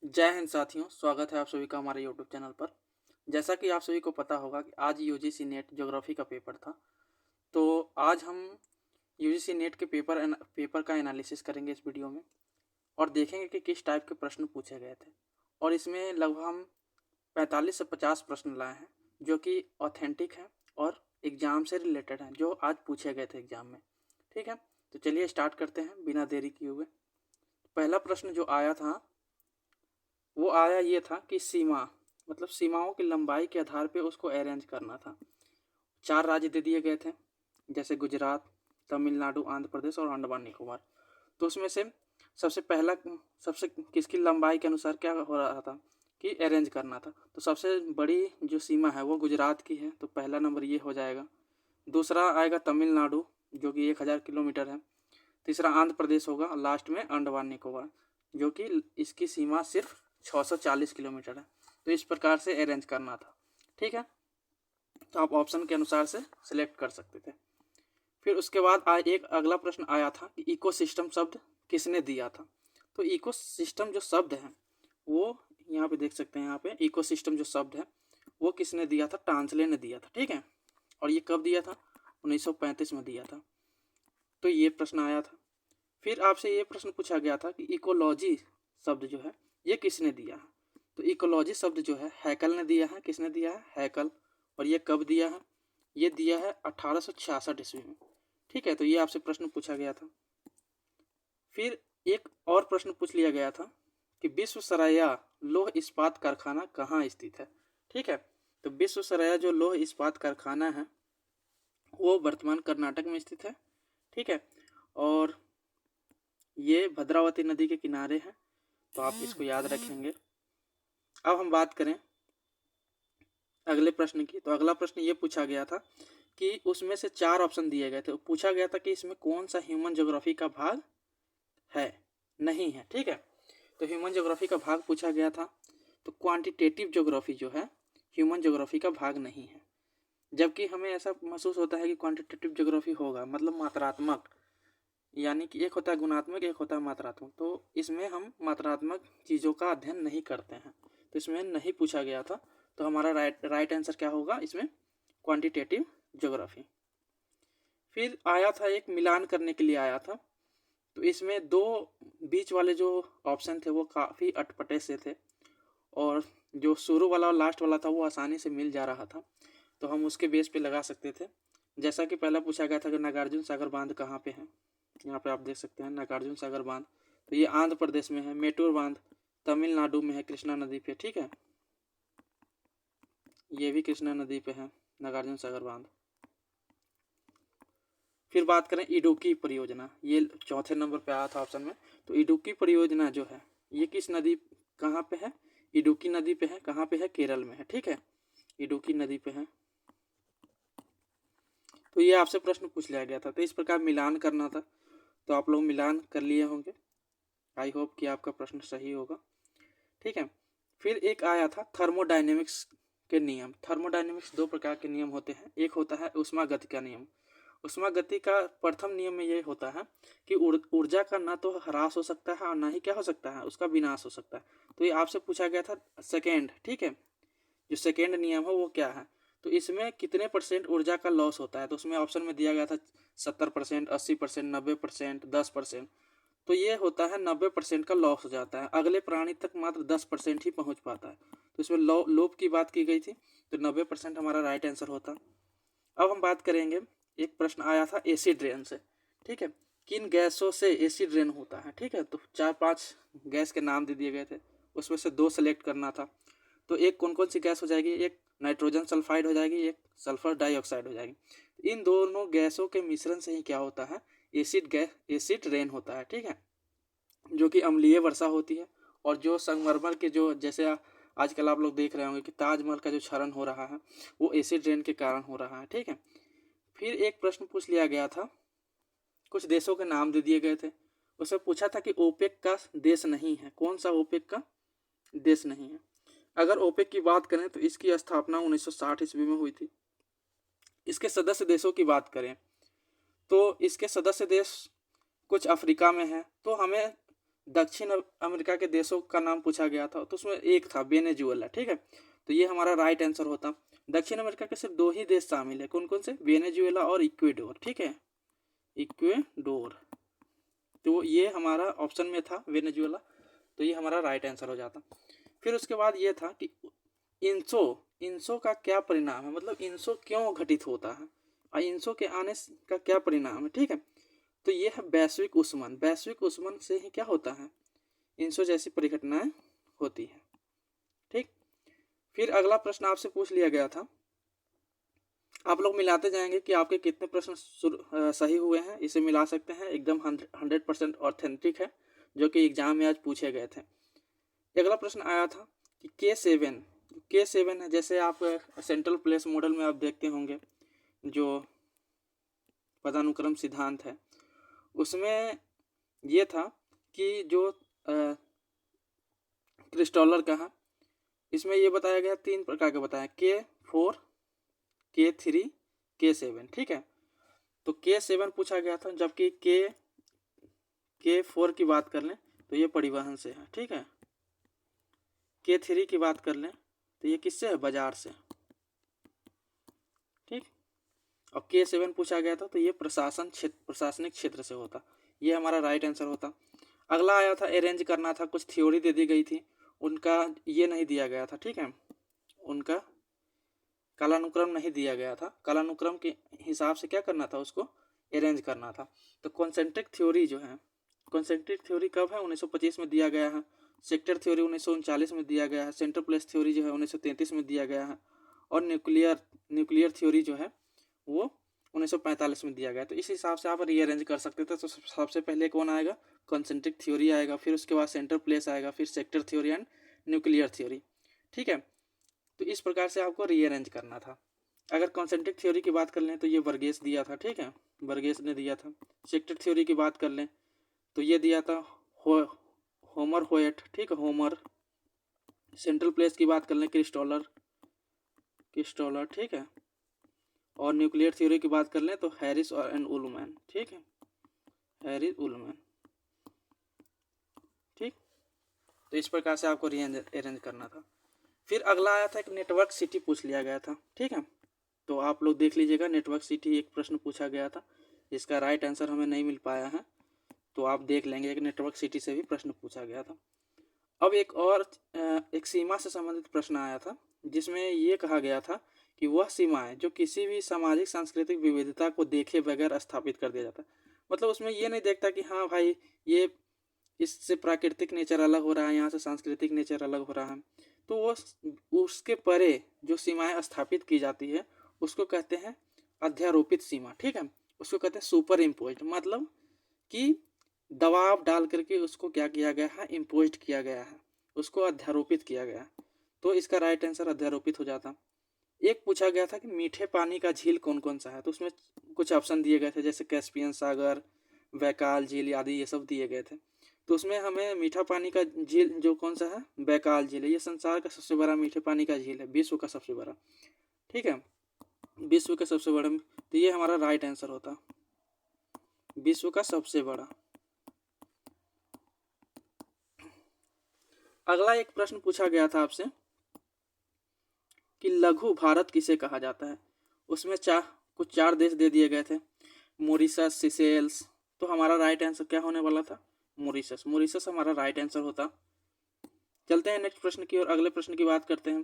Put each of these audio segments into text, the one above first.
जय हिंद साथियों, स्वागत है आप सभी का हमारे यूट्यूब चैनल पर। जैसा कि आप सभी को पता होगा कि आज यूजीसी नेट ज्योग्राफी का पेपर था। तो आज हम यूजीसी नेट के पेपर का एनालिसिस करेंगे इस वीडियो में और देखेंगे कि किस टाइप के प्रश्न पूछे गए थे। और इसमें लगभग हम 45 से 50 प्रश्न लाए हैं जो कि ऑथेंटिक हैं और एग्ज़ाम से रिलेटेड हैं, जो आज पूछे गए थे एग्ज़ाम में। ठीक है, तो चलिए स्टार्ट करते हैं बिना देरी किए हुए। पहला प्रश्न जो आया था वो आया ये था कि सीमा मतलब सीमाओं की लंबाई के आधार पे उसको अरेंज करना था। 4 राज्य दे दिए गए थे, जैसे गुजरात, तमिलनाडु, आंध्र प्रदेश और अंडमान निकोबार। तो उसमें से सबसे किसकी लंबाई के अनुसार क्या हो रहा था कि अरेंज करना था। तो सबसे बड़ी जो सीमा है वो गुजरात की है, तो पहला नंबर ये हो जाएगा। दूसरा आएगा तमिलनाडु जो कि 1000 किलोमीटर है। तीसरा आंध्र प्रदेश होगा और लास्ट में अंडमान निकोबार जो कि इसकी सीमा सिर्फ 640 किलोमीटर है। तो इस प्रकार से अरेंज करना था। ठीक है, तो आप ऑप्शन के अनुसार से सिलेक्ट कर सकते थे। फिर उसके बाद एक अगला प्रश्न आया था कि इकोसिस्टम शब्द किसने दिया था। तो इकोसिस्टम जो शब्द है वो यहाँ पे देख सकते हैं। यहाँ पे इकोसिस्टम जो शब्द है वो किसने दिया था, टांसले ने दिया था। ठीक है, और ये कब दिया था, 1935 में दिया था। तो ये प्रश्न आया था। फिर आपसे ये प्रश्न पूछा गया था कि इकोलॉजी शब्द जो है ये किसने दिया है। तो इकोलॉजी शब्द जो है हैकल ने दिया है। किसने दिया है, हैकल। और ये कब दिया है, ये दिया है 1866 ईस्वी में। ठीक है, तो ये आपसे प्रश्न पूछा गया था। फिर एक और प्रश्न पूछ लिया गया था कि विश्वेश्वरैया लौह इस्पात कारखाना कहाँ स्थित है। ठीक है, तो विश्वेश्वरैया जो लौह इस्पात कारखाना है वो वर्तमान कर्नाटक में स्थित है। ठीक है, और ये भद्रावती नदी के किनारे है, तो आप इसको याद रखेंगे। अब हम बात करें अगले प्रश्न की। तो अगला प्रश्न ये पूछा गया था कि उसमें से 4 ऑप्शन दिए गए थे। पूछा गया था कि इसमें कौन सा ह्यूमन ज्योग्राफी का भाग है, नहीं है। ठीक है, तो ह्यूमन ज्योग्राफी का भाग पूछा गया था। तो क्वांटिटेटिव ज्योग्राफी जो है ह्यूमन ज्योग्राफी का भाग नहीं है। जबकि हमें ऐसा महसूस होता है कि क्वांटिटेटिव ज्योग्राफी होगा, मतलब मात्रात्मक, यानी कि एक होता है गुणात्मक, एक होता है मात्रात्मक। तो इसमें हम मात्रात्मक चीज़ों का अध्ययन नहीं करते हैं, तो इसमें नहीं पूछा गया था। तो हमारा राइट आंसर क्या होगा इसमें, क्वांटिटेटिव ज्योग्राफी। फिर आया था एक मिलान करने के लिए आया था। तो इसमें दो बीच वाले जो ऑप्शन थे वो काफ़ी अटपटे से थे, और जो शुरू वाला और लास्ट वाला था वो आसानी से मिल जा रहा था, तो हम उसके बेस पे लगा सकते थे। जैसा कि पहला पूछा गया था कि नागार्जुन सागर बांध कहाँ पे है। यहाँ पे आप देख सकते हैं नागार्जुन सागर बांध, तो ये आंध्र प्रदेश में है। मेटूर बांध तमिलनाडु में है, कृष्णा नदी पे। ठीक है, ये भी कृष्णा नदी पे है नागार्जुन सागर बांध। फिर बात करें इडुक्की परियोजना, ये चौथे नंबर पे आया था ऑप्शन में। तो इडुक्की परियोजना जो है ये किस नदी, कहाँ पे है, इडुक्की नदी पे है। कहाँ पे है, केरल में है। ठीक है, इडुक्की नदी पे है। तो ये आपसे प्रश्न पूछ लिया गया था। तो इस प्रकार मिलान करना था, तो आप लोग मिलान कर लिए होंगे। आई होप कि आपका प्रश्न सही होगा। ठीक है, फिर एक आया था थर्मोडायनेमिक्स के नियम। थर्मोडायनेमिक्स 2 प्रकार के नियम होते हैं। एक होता है ऊष्मा गति का नियम। ऊष्मा गति का प्रथम नियम में ये होता है कि ऊर्जा का ना तो ह्रास हो सकता है और ना ही क्या हो सकता है, उसका विनाश हो सकता है। तो ये आपसे पूछा गया था सेकेंड। ठीक है, जो सेकेंड नियम है वो क्या है, तो इसमें कितने परसेंट ऊर्जा का लॉस होता है। तो उसमें ऑप्शन में दिया गया था 70%, 80%, 90%, 10%। तो ये होता है 90% का लॉस हो जाता है, अगले प्राणी तक मात्र 10% ही पहुंच पाता है। तो इसमें लोप की बात की गई थी, तो 90% हमारा राइट आंसर होता। अब हम बात करेंगे, एक प्रश्न आया था एसिड रेन से। ठीक है, किन गैसों से एसिड रेन होता है। ठीक है, तो 4-5 गैस के नाम दे दिए गए थे, उसमें से 2 सेलेक्ट करना था। तो एक कौन कौन सी गैस हो जाएगी, एक नाइट्रोजन सल्फाइड हो जाएगी, एक सल्फर डाइऑक्साइड हो जाएगी। इन दोनों गैसों के मिश्रण से ही क्या होता है, एसिड रेन होता है। ठीक है, जो कि अम्लीय वर्षा होती है। और जो संगमरमर के जो जैसे आजकल आप लोग देख रहे होंगे कि ताजमहल का जो क्षरण हो रहा है वो एसिड रेन के कारण हो रहा है। ठीक है, फिर एक प्रश्न पूछ लिया गया था, कुछ देशों के नाम दे दिए गए थे। उसमें पूछा था कि ओपेक का देश नहीं है, कौन सा ओपेक का देश नहीं है। अगर ओपेक की बात करें तो इसकी स्थापना 1960 ईस्वी में हुई थी। इसके सदस्य देशों की बात करें तो इसके सदस्य देश कुछ अफ्रीका में है। तो हमें दक्षिण अमेरिका के देशों का नाम पूछा गया था, तो उसमें एक था वेनेजुएला। ठीक है, तो ये हमारा राइट आंसर होता। दक्षिण अमेरिका के सिर्फ 2 ही देश शामिल है, कौन कौन से? वेनेजुएला और इक्वेडोर। ठीक है, इक्वेडोर, तो ये हमारा ऑप्शन में था वेनेजुएला, तो ये हमारा राइट आंसर हो जाता। फिर उसके बाद ये था कि इंसो का क्या परिणाम है, मतलब इंसो क्यों घटित होता है और इंसो के आने का क्या परिणाम है। ठीक है, तो ये है वैश्विक उष्मन। वैश्विक उष्मन से ही क्या होता है? इंसो जैसी परिघटनाएं होती है। ठीक, फिर अगला प्रश्न आपसे पूछ लिया गया था, आप लोग मिलाते जाएंगे कि आपके कितने प्रश्न सही हुए हैं। इसे मिला सकते हैं, एकदम 100% ऑथेंटिक है, जो कि एग्जाम में आज पूछे गए थे। अगला प्रश्न आया था कि K7 है, जैसे आप सेंट्रल प्लेस मॉडल में आप देखते होंगे जो पदानुक्रम सिद्धांत है, उसमें ये था कि जो क्रिस्टॉलर का है, इसमें ये बताया गया 3 प्रकार के बताया, K4, K3, K7। ठीक है, तो K7 पूछा गया था, जबकि K4 की बात कर लें तो ये परिवहन से है। ठीक है, K3 की बात कर लें तो ये किससे है? बाजार से। ठीक, और K7 पूछा गया था तो ये प्रशासनिक क्षेत्र से होता। ये हमारा राइट आंसर होता। अगला आया था अरेंज करना था, कुछ थ्योरी दे दी गई थी, उनका ये नहीं दिया गया था। ठीक है, उनका कालानुक्रम नहीं दिया गया था, कालानुक्रम के हिसाब से क्या करना था? उसको अरेंज करना था। तो कॉन्सेंट्रिक थ्योरी जो है, कॉन्सेंट्रिक थ्योरी कब है? 1925 में दिया गया है। सेक्टर थ्योरी 1939 में दिया गया है। सेंट्रल प्लेस थ्योरी जो है 1933 में दिया गया है। और न्यूक्लियर थ्योरी जो है वो 1945 में दिया गया। तो इस हिसाब से आप रीअरेंज कर सकते थे। तो सबसे पहले कौन आएगा? कॉन्सेंट्रिक थ्योरी आएगा, फिर उसके बाद सेंट्रल प्लेस आएगा, फिर sector theory and nuclear theory. ठीक है, तो इस प्रकार से आपको रीअरेंज करना था। अगर कॉन्सेंट्रिक थ्योरी की बात कर लें तो ये वर्गेस दिया था। ठीक है, वर्गेस ने दिया था। सेक्टर थ्योरी की बात कर लें तो ये दिया था होमर होयट। ठीक है, होमर। सेंट्रल प्लेस की बात कर लें क्रिस्टॉलर। ठीक है, और न्यूक्लियर थ्योरी की बात कर लें तो हैरिस और एंड उलमैन। ठीक है, हैरिस उलमैन। ठीक, तो इस प्रकार से आपको रीअरेंज करना था। फिर अगला आया था एक नेटवर्क सिटी पूछ लिया गया था। ठीक है, तो आप लोग देख लीजिएगा, नेटवर्क सिटी एक प्रश्न पूछा गया था, इसका राइट आंसर हमें नहीं मिल पाया है, तो आप देख लेंगे कि नेटवर्क सिटी से भी प्रश्न पूछा गया था। अब एक सीमा से संबंधित प्रश्न आया था, जिसमें ये कहा गया था कि वह सीमाएं जो किसी भी सामाजिक सांस्कृतिक विविधता को देखे बगैर स्थापित कर दिया जाता है। मतलब उसमें ये नहीं देखता कि हाँ भाई ये इससे प्राकृतिक नेचर अलग हो रहा है, यहाँ से सांस्कृतिक नेचर अलग हो रहा है, तो वो उसके परे जो सीमाएं स्थापित की जाती है उसको कहते हैं अध्यारोपित सीमा। ठीक है, उसको कहते हैं सुपर इम्पोज्ड, मतलब कि दबाव डाल करके उसको क्या किया गया है? इम्पोज्ड किया गया है, उसको अध्यारोपित किया गया। तो इसका राइट आंसर अध्यारोपित हो जाता। एक पूछा गया था कि मीठे पानी का झील कौन कौन सा है, तो उसमें कुछ ऑप्शन दिए गए थे, जैसे कैस्पियन सागर, बैकाल झील आदि, ये सब दिए गए थे। तो उसमें हमें मीठा पानी का झील जो कौन सा है? बैकाल झील है। ये संसार का सबसे बड़ा मीठे पानी का झील है, विश्व का सबसे बड़ा। ठीक है, विश्व का सबसे बड़ा, तो ये हमारा राइट आंसर होता, विश्व का सबसे बड़ा। अगला एक प्रश्न पूछा गया था आपसे कि लघु भारत किसे कहा जाता है। उसमें कुछ 4 देश दे दिए गए थे, मॉरिशस, सिसेल्स। तो हमारा राइट आंसर क्या होने वाला था? मॉरिशस। मॉरिशस हमारा राइट आंसर होता। चलते हैं नेक्स्ट प्रश्न की ओर, अगले प्रश्न की बात करते हैं।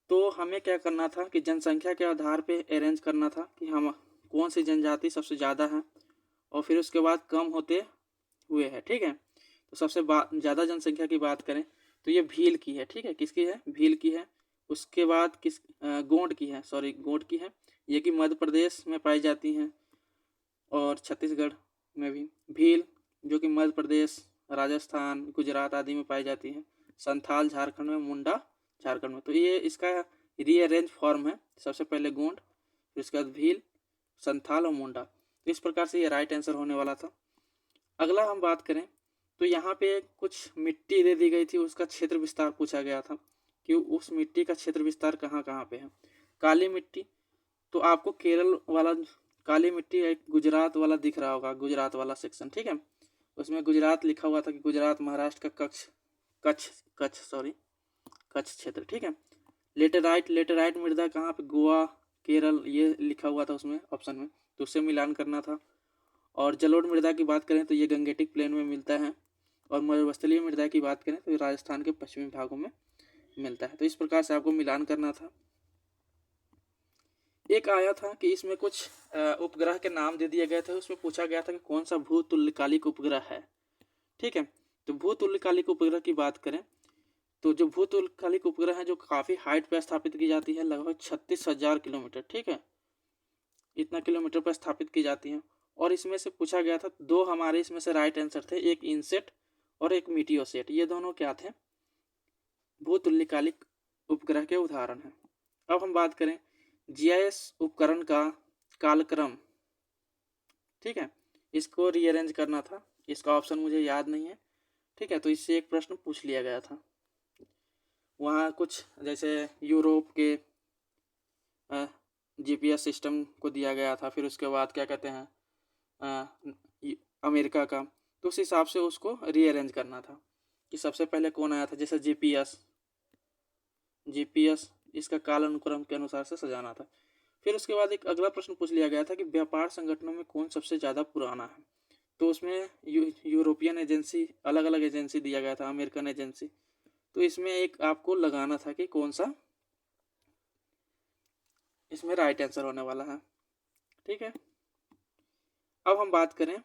तो हमें क्या करना था कि जनसंख्या के आधार पे अरेंज करना था कि हम कौन सी जनजाति सबसे ज़्यादा है, और फिर उसके बाद कम होते हुए है। ठीक है, तो सबसे ज़्यादा जनसंख्या की बात करें तो ये भील की है। ठीक है, किसकी है? भील की है। उसके बाद गोंड की है, गोंड की है, ये कि मध्य प्रदेश में पाई जाती हैं और छत्तीसगढ़ में भी। भील जो कि मध्य प्रदेश, राजस्थान, गुजरात आदि में पाई जाती है। संथाल झारखंड में, मुंडा झारखंड में। तो ये इसका रीअरेंज फॉर्म है, सबसे पहले गोंड, फिर उसके बाद भील, संथाल और मुंडा। तो इस प्रकार से ये राइट आंसर होने वाला था। अगला हम बात करें तो यहाँ पे कुछ मिट्टी दे दी गई थी, उसका क्षेत्र विस्तार पूछा गया था कि उस मिट्टी का क्षेत्र विस्तार कहाँ कहाँ पे है। काली मिट्टी, तो आपको केरल वाला काली मिट्टी एक गुजरात वाला दिख रहा होगा, गुजरात वाला सेक्शन। ठीक है, उसमें गुजरात लिखा हुआ था कि गुजरात महाराष्ट्र का कच्छ क्षेत्र, ठीक है। लेटेराइट मृदा कहाँ पे, गोवा केरल, ये लिखा हुआ था उसमें ऑप्शन में, तो उससे मिलान करना था। और जलोढ़ मृदा की बात करें तो ये गंगेटिक प्लेन में मिलता है, और मरुस्थलीय मृदा की बात करें तो ये राजस्थान के पश्चिमी भागों में मिलता है। तो इस प्रकार से आपको मिलान करना था। एक आया था कि इसमें कुछ उपग्रह के नाम दे दिए गए थे, उसमें पूछा गया था कि कौन सा भूतुल्यकालिक उपग्रह है, ठीक है। तो भूतुल्यकालिक उपग्रह की बात करें तो जो भूतुल्यकालिक उपग्रह है जो काफ़ी हाइट पर स्थापित की जाती है, लगभग 36,000 किलोमीटर, ठीक है, इतना किलोमीटर पर स्थापित की जाती है। और इसमें से पूछा गया था, दो हमारे इसमें से राइट आंसर थे, एक इनसेट और एक मीटियोसेट। ये दोनों क्या थे, भूतुल्यकालिक उपग्रह के उदाहरण हैं। अब हम बात करें जीआईएस उपकरण का कालक्रम, ठीक है, इसको रीअरेंज करना था, इसका ऑप्शन मुझे याद नहीं है, ठीक है। तो इससे एक प्रश्न पूछ लिया गया था। वहाँ कुछ जैसे यूरोप के जीपीएस सिस्टम को दिया गया था, फिर उसके बाद क्या कहते हैं अमेरिका का, तो उस हिसाब से उसको रीअरेंज करना था कि सबसे पहले कौन आया था। जैसे जीपीएस इसका काल अनुक्रम के अनुसार से सजाना था। फिर उसके बाद एक अगला प्रश्न पूछ लिया गया था कि व्यापार संगठनों में कौन सबसे ज़्यादा पुराना है, तो उसमें यूरोपियन एजेंसी, अलग अलग एजेंसी दिया गया था, अमेरिकन एजेंसी। तो इसमें एक आपको लगाना था कि कौन सा इसमें राइट आंसर होने वाला है, ठीक है। अब हम बात करें,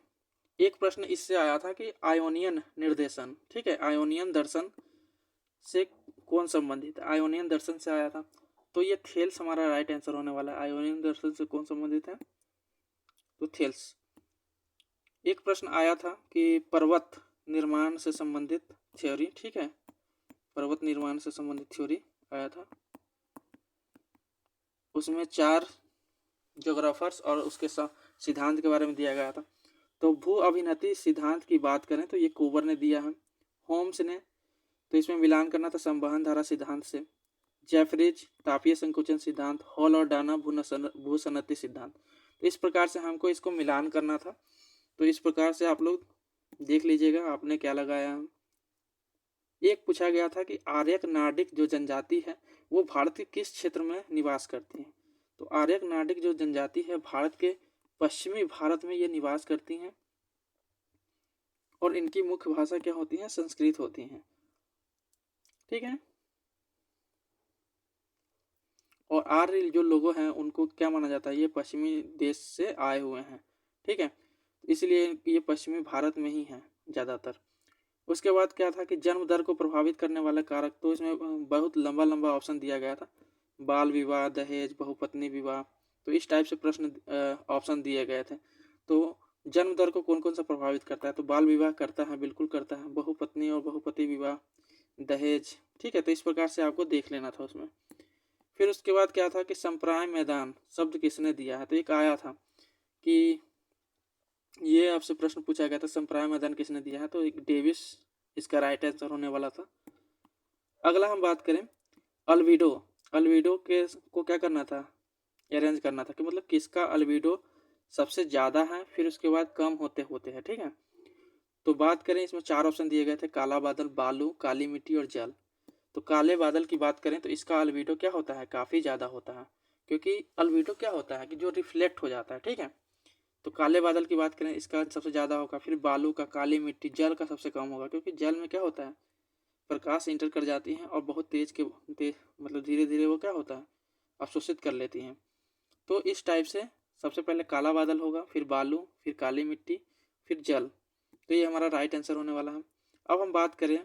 एक प्रश्न इससे आया था कि आयोनियन निर्देशन, ठीक है, आयोनियन दर्शन से कौन संबंधित है, आयोनियन दर्शन से आया था, तो ये थेल्स हमारा राइट आंसर होने वाला है। आयोनियन दर्शन से कौन संबंधित है, तो थेल्स। एक प्रश्न आया था कि पर्वत निर्माण से संबंधित थ्योरी, ठीक है, पर्वत निर्माण से संबंधित थ्योरी आया था, उसमें 4 ज्योग्राफर्स और उसके सिद्धांत के बारे में दिया गया था। तो भू अभिनति सिद्धांत की बात करें तो ये कोबर ने दिया है, होम्स ने, तो इसमें मिलान करना था संवहन धारा सिद्धांत से, जेफरीज तापीय संकुचन सिद्धांत, हॉल और डाना भूसन्नति सिद्धांत। तो इस प्रकार से हमको इसको मिलान करना था। तो इस प्रकार से आप लोग देख लीजिएगा आपने क्या लगाया है। एक पूछा गया था कि आर्यक नार्डिक जो जनजाति है वो भारत के किस क्षेत्र में निवास करती है, तो आर्यक नार्डिक जो जनजाति है भारत के पश्चिमी भारत में ये निवास करती हैं, और इनकी मुख्य भाषा क्या होती है, संस्कृत होती है, ठीक है। और आर्य जो लोग हैं उनको क्या माना जाता है, ये पश्चिमी देश से आए हुए हैं, ठीक है, इसलिए ये पश्चिमी भारत में ही हैं ज़्यादातर। उसके बाद क्या था कि जन्म दर को प्रभावित करने वाला कारक, तो इसमें बहुत लंबा ऑप्शन दिया गया था, बाल विवाह, दहेज, बहुपत्नी विवाह, तो इस टाइप से प्रश्न ऑप्शन दिए गए थे। तो जन्म दर को कौन कौन सा प्रभावित करता है, तो बाल विवाह करता है, बिल्कुल करता है, बहुपत्नी और बहुपति विवाह, दहेज, ठीक है। तो इस प्रकार से आपको देख लेना था उसमें। फिर उसके बाद क्या था कि संप्राय मैदान शब्द किसने दिया है, तो एक आया था कि ये आपसे प्रश्न पूछा गया था संप्राय मैदान किसने दिया है, तो एक डेविस इसका राइट आंसर होने वाला था। अगला हम बात करें अल्बिडो के को क्या करना था, अरेंज करना था कि मतलब किसका अल्बिडो सबसे ज़्यादा है, फिर उसके बाद कम होते होते हैं, ठीक है। तो बात करें, इसमें 4 ऑप्शन दिए गए थे, काला बादल, बालू, काली मिट्टी और जल। तो काले बादल की बात करें तो इसका अल्बिडो क्या होता है, काफ़ी ज़्यादा होता है, क्योंकि अल्बिडो क्या होता है कि जो रिफ्लेक्ट हो जाता है, ठीक है। तो काले बादल की बात करें इसका सबसे ज़्यादा होगा, फिर बालू का, काली मिट्टी, जल का सबसे कम होगा, क्योंकि जल में क्या होता है, प्रकाश इंटर कर जाती हैं और बहुत तेज मतलब धीरे धीरे वो क्या होता है, अवशोषित कर लेती हैं। तो इस टाइप से सबसे पहले काला बादल होगा, फिर बालू, फिर काली मिट्टी, फिर जल। तो ये हमारा राइट आंसर होने वाला है। अब हम बात करें,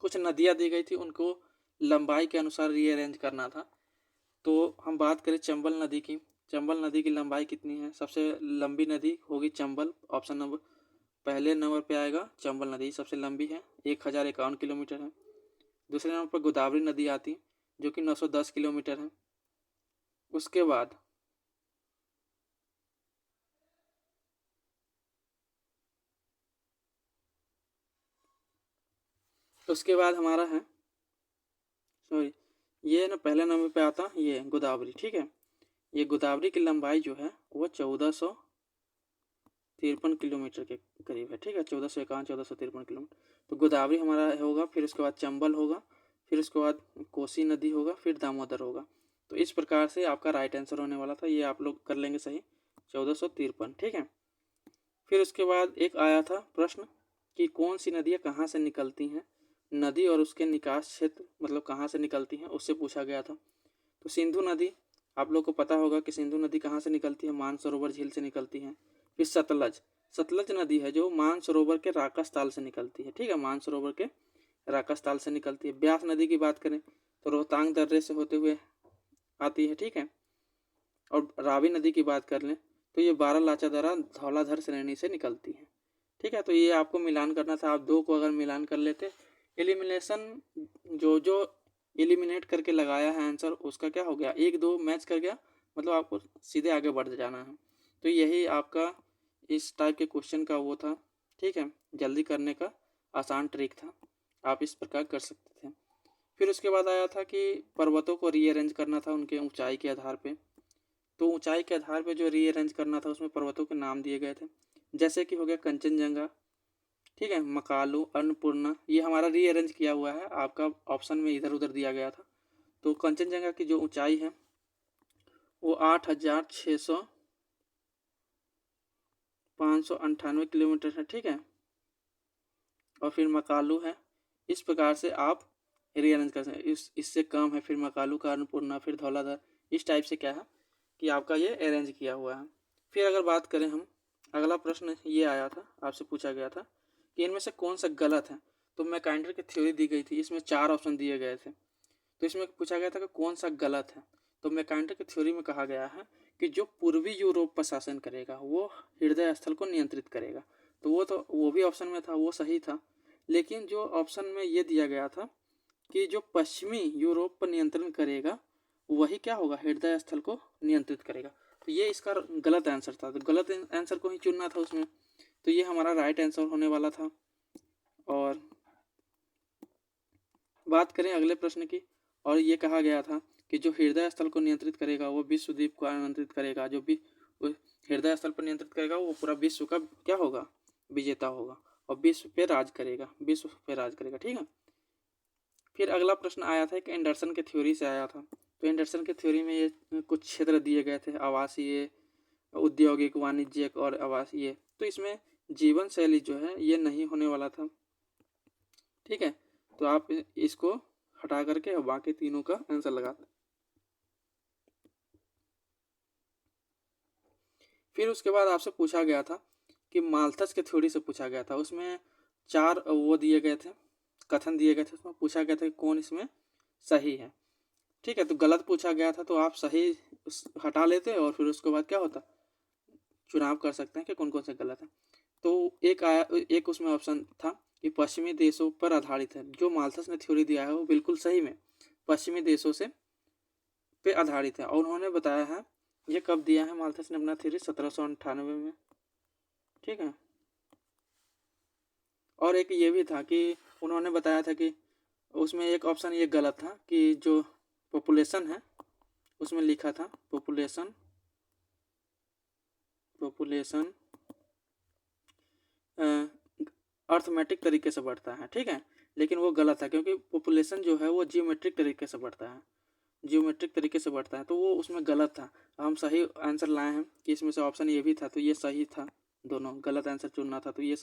कुछ नदियाँ दी गई थी, उनको लंबाई के अनुसार रीअरेंज करना था। तो हम बात करें चंबल नदी की, चंबल नदी की लंबाई कितनी है, सबसे लंबी नदी होगी चंबल, ऑप्शन नंबर पहले नंबर पे आएगा, चंबल नदी सबसे लंबी है, 1051 किलोमीटर है। दूसरे नंबर पर गोदावरी नदी आती जो कि 910 किलोमीटर है। उसके बाद हमारा है, सॉरी, ये ना पहले नंबर पे आता ये गोदावरी, ठीक है। ये गोदावरी की लंबाई जो है वो 1400 13 किलोमीटर के करीब है, ठीक है, 1453 किलोमीटर। तो गोदावरी हमारा होगा, फिर उसके बाद चंबल होगा, फिर उसके बाद कोसी नदी होगा, फिर दामोदर होगा। तो इस प्रकार से आपका राइट आंसर होने वाला था, ये आप लोग कर लेंगे सही, 1453, ठीक है। फिर उसके बाद एक आया था प्रश्न कि कौन सी नदियाँ कहाँ से निकलती हैं, नदी और उसके निकास क्षेत्र मतलब कहाँ से निकलती हैं, उससे पूछा गया था। तो सिंधु नदी, आप लोग को पता होगा कि सिंधु नदी कहाँ से निकलती है, मानसरोवर झील से निकलती है। फिर सतलज, सतलज नदी है जो मानसरोवर के राकस ताल से निकलती है, ठीक है, मानसरोवर के राकस ताल से निकलती है। ब्यास नदी की बात करें तो रोहतांग दर्रे से होते हुए आती है, ठीक है। और रावी नदी की बात कर लें तो ये बारालाचा दर्रा धौलाधर श्रेणी से निकलती है, ठीक है। तो ये आपको मिलान करना था, आप दो को अगर मिलान कर लेते, एलिमिनेशन जो जो एलिमिनेट करके लगाया है आंसर उसका क्या हो गया, 1-2 मैच कर गया, मतलब आपको सीधे आगे बढ़ जाना है। तो यही आपका इस टाइप के क्वेश्चन का वो था, ठीक है, जल्दी करने का आसान ट्रिक था, आप इस प्रकार कर सकते थे। फिर उसके बाद आया था कि पर्वतों को रीअरेंज करना था उनके ऊंचाई के आधार पे। तो ऊंचाई के आधार पे जो रीअरेंज करना था उसमें पर्वतों के नाम दिए गए थे, जैसे कि हो गया कंचनजंगा, ठीक है, मकालू, अन्नपूर्णा, ये हमारा रीअरेंज किया हुआ है, आपका ऑप्शन में इधर उधर दिया गया था। तो कंचनजंगा की जो ऊंचाई है वो 8,598 किलोमीटर है, ठीक है। और फिर मकालू है, इस प्रकार से आप रीअरेंज कर सकते हैं। इससे कम है फिर मकालू का, अन्नपूर्णा, फिर धौलाधर, इस टाइप से क्या है कि आपका ये अरेंज किया हुआ है। फिर अगर बात करें हम, अगला प्रश्न ये आया था, आपसे पूछा गया था कि इनमें से कौन सा गलत है। तो मैकेंडर की थ्योरी दी गई थी, इसमें 4 ऑप्शन दिए गए थे, तो इसमें पूछा गया था कि कौन सा गलत है। तो मैकेंडर की थ्योरी में कहा गया है कि जो पूर्वी यूरोप पर शासन करेगा वो हृदय स्थल को नियंत्रित करेगा। तो वो भी ऑप्शन में था, वो सही था। लेकिन जो ऑप्शन में ये दिया गया था कि जो पश्चिमी यूरोप पर नियंत्रण करेगा वही क्या होगा, हृदय स्थल को नियंत्रित करेगा। तो ये इसका गलत आंसर था, तो गलत आंसर को ही चुनना था उसमें। तो ये हमारा राइट आंसर होने वाला था। और बात करें अगले प्रश्न की, और ये कहा गया था कि जो हृदय स्थल को नियंत्रित करेगा वो विश्वद्वीप को नियंत्रित करेगा, जो भी हृदय स्थल पर नियंत्रित करेगा वो पूरा विश्व का क्या होगा, विजेता होगा, और विश्व पे राज करेगा, विश्व पे राज करेगा, ठीक है। फिर अगला प्रश्न आया था कि एंडरसन के थ्योरी से आया था। तो एंडरसन के थ्योरी में ये कुछ क्षेत्र दिए गए थे, आवासीय, औद्योगिक, वाणिज्यिक और आवासीय। तो इसमें जीवन शैली जो है ये नहीं होने वाला था, ठीक है। तो आप इसको हटा करके और बाकी तीनों का आंसर लगा दें। फिर उसके बाद आपसे पूछा गया था कि माल्थस के थ्योरी से पूछा गया था, उसमें 4 वो दिए गए थे, कथन दिए गए थे, उसमें पूछा गया था कि कौन इसमें सही है, ठीक है। तो गलत पूछा गया था, तो आप सही हटा लेते और फिर उसके बाद क्या होता, चुनाव कर सकते हैं कि कौन कौन से गलत है। तो एक उसमें ऑप्शन था कि पश्चिमी देशों पर आधारित है। जो माल्थस ने थ्योरी दिया है वो बिल्कुल सही में पश्चिमी देशों से पे आधारित है। और उन्होंने बताया है, ये कब दिया है माल्थस ने अपना थ्योरी, 1798 में, ठीक है। और एक ये भी था कि उन्होंने बताया था कि उसमें एक ऑप्शन ये गलत था कि जो पॉपुलेशन है उसमें लिखा था पॉपुलेशन अर्थमेटिक तरीके से बढ़ता है, ठीक है। लेकिन वो गलत है, क्योंकि पॉपुलेशन जो है वो जियोमेट्रिक तरीके से बढ़ता है, जियोमेट्रिक तरीके से बढ़ता है, तो वो उसमें गलत था। हम सही आंसर लाए हैं कि इसमें से ऑप्शन ये भी था, तो ये सही था, दोनों गलत आंसर चुनना था। तो ये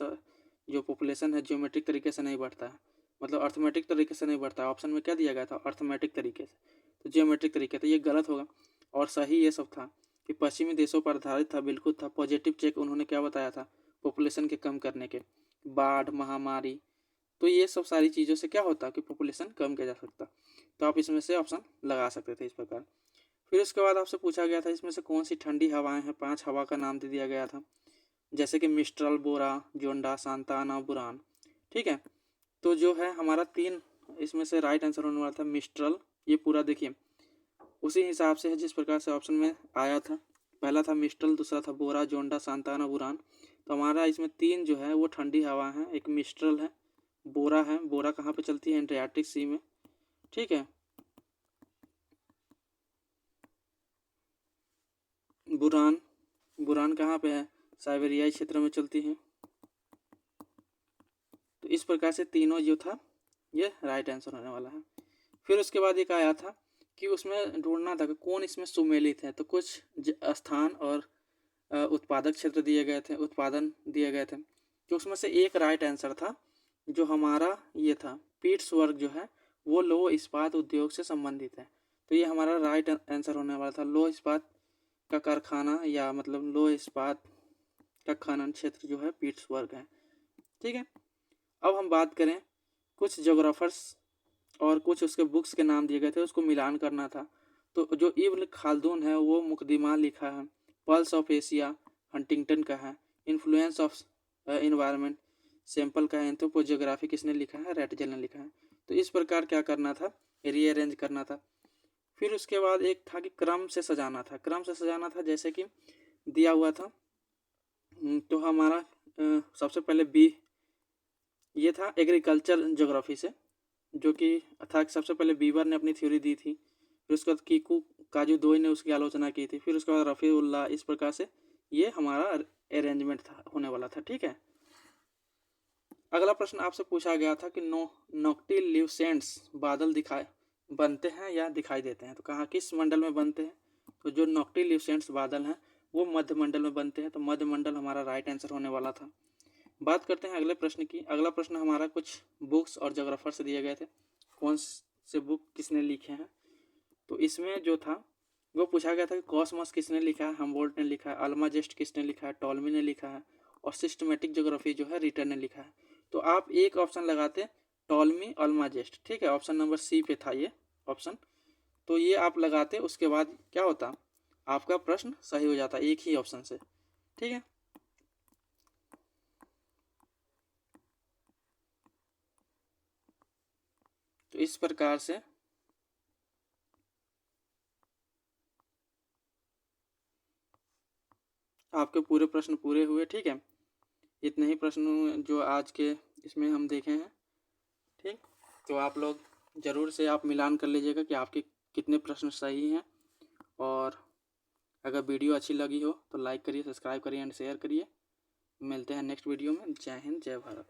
जो पॉपुलेशन है जियोमेट्रिक तरीके से नहीं बढ़ता है, मतलब अर्थमेटिक तरीके से नहीं बढ़ता है। ऑप्शन में क्या दिया गया था, अर्थमेटिक तरीके से, तो जियोमेट्रिक तरीके, तो ये गलत होगा। और सही ये सब था कि पश्चिमी देशों पर आधारित था, बिल्कुल था। पॉजिटिव चेक उन्होंने क्या बताया था, पॉपुलेशन के कम करने के, बाढ़, महामारी, तो ये सब सारी चीज़ों से क्या होता है कि पॉपुलेशन कम किया जा सकता। तो आप इसमें से ऑप्शन लगा सकते थे इस प्रकार। फिर उसके बाद आपसे पूछा गया था इसमें से कौन सी ठंडी हवाएं हैं, 5 हवा का नाम दे दिया गया था, जैसे कि मिस्ट्रल, बोरा, जोंडा, सांता आना, बुरान, ठीक है। तो जो है हमारा 3 इसमें से राइट आंसर होने वाला था मिस्ट्रल। ये पूरा देखिए उसी हिसाब से है जिस प्रकार से ऑप्शन में आया था। पहला था मिस्ट्रल, दूसरा था बोरा, जोंडा, सांता आना, बुरान। तो हमारा इसमें 3 जो है वो ठंडी हवा है, एक मिस्ट्रल है, बोरा है, बोरा कहाँ पे चलती है, एंटार्क्टिक सी में, ठीक है। बुरान, बुरान कहाँ पे है, साइबेरियाई क्षेत्र में चलती हैं। तो इस प्रकार से तीनों जो था ये राइट आंसर होने वाला है। फिर उसके बाद एक आया था कि उसमें ढूंढना था कि कौन इसमें सुमेलित है। तो कुछ स्थान और उत्पादक क्षेत्र दिए गए थे, उत्पादन दिए गए थे। तो उसमें से एक राइट आंसर था जो हमारा ये था, पीट्सबर्ग जो है वो लौह इस्पात उद्योग से संबंधित है। तो ये हमारा राइट आंसर होने वाला था। लौह इस्पात का कारखाना या मतलब लौह इस्पात का खनन क्षेत्र जो है पीट्सबर्ग है। ठीक है, अब हम बात करें कुछ जोग्राफर्स और कुछ उसके बुक्स के नाम दिए गए थे, उसको मिलान करना था। तो जो इब्न खाल्दून है वो मुकदमा लिखा है, पल्स ऑफ एशिया हंटिंगटन का है, इन्फ्लुएंस ऑफ इन्वायरमेंट सैंपल का है, एंथ्रोपोजियोग्राफी किसने लिखा है, रैटजेल ने लिखा है। तो इस प्रकार क्या करना था, रीअरेंज करना था। फिर उसके बाद एक था कि क्रम से सजाना था। क्रम से सजाना था जैसे कि दिया हुआ था। तो हमारा सबसे पहले बी ये था एग्रीकल्चर ज्योग्राफी से, जो कि था सबसे पहले बीबर ने अपनी थ्योरी दी थी। फिर उसके बाद कीकू काजुदोई ने उसकी आलोचना की थी। फिर उसके बाद रफ़ीउल्लाह। इस प्रकार से ये हमारा अरेंजमेंट था, होने वाला था। ठीक है, अगला प्रश्न आपसे पूछा गया था कि नोक्टिल्यूसेंट्स बादल बनते हैं या दिखाई देते हैं। तो कहाँ किस मंडल में बनते हैं। तो जो नोक्टिल्यूसेंट्स बादल हैं वो मध्य मंडल में बनते हैं। तो मध्य मंडल हमारा राइट आंसर होने वाला था। बात करते हैं अगले प्रश्न की। अगला प्रश्न हमारा कुछ बुक्स और जोग्राफर से दिए गए थे, कौन से बुक किसने लिखे हैं। तो इसमें जो था वो पूछा गया था कि कॉस्मस किसने लिखा है, हमबोल्ट ने लिखा है, अल्माजेस्ट किसने लिखा है, टॉलमी ने लिखा है, और सिस्टमेटिक ज्योग्राफी जो है रिटर ने लिखा है। तो आप एक ऑप्शन लगाते टॉलमी अल्माजेस्ट। ठीक है, ऑप्शन नंबर सी पे था ये ऑप्शन। तो ये आप लगाते, उसके बाद क्या होता, आपका प्रश्न सही हो जाता एक ही ऑप्शन से। ठीक है, तो इस प्रकार से आपके पूरे प्रश्न पूरे हुए। ठीक है, इतने ही प्रश्न जो आज के इसमें हम देखे हैं। ठीक, तो आप लोग ज़रूर से आप मिलान कर लीजिएगा कि आपके कितने प्रश्न सही हैं। और अगर वीडियो अच्छी लगी हो तो लाइक करिए, सब्सक्राइब करिए एंड शेयर करिए। मिलते हैं नेक्स्ट वीडियो में। जय हिंद, जय भारत।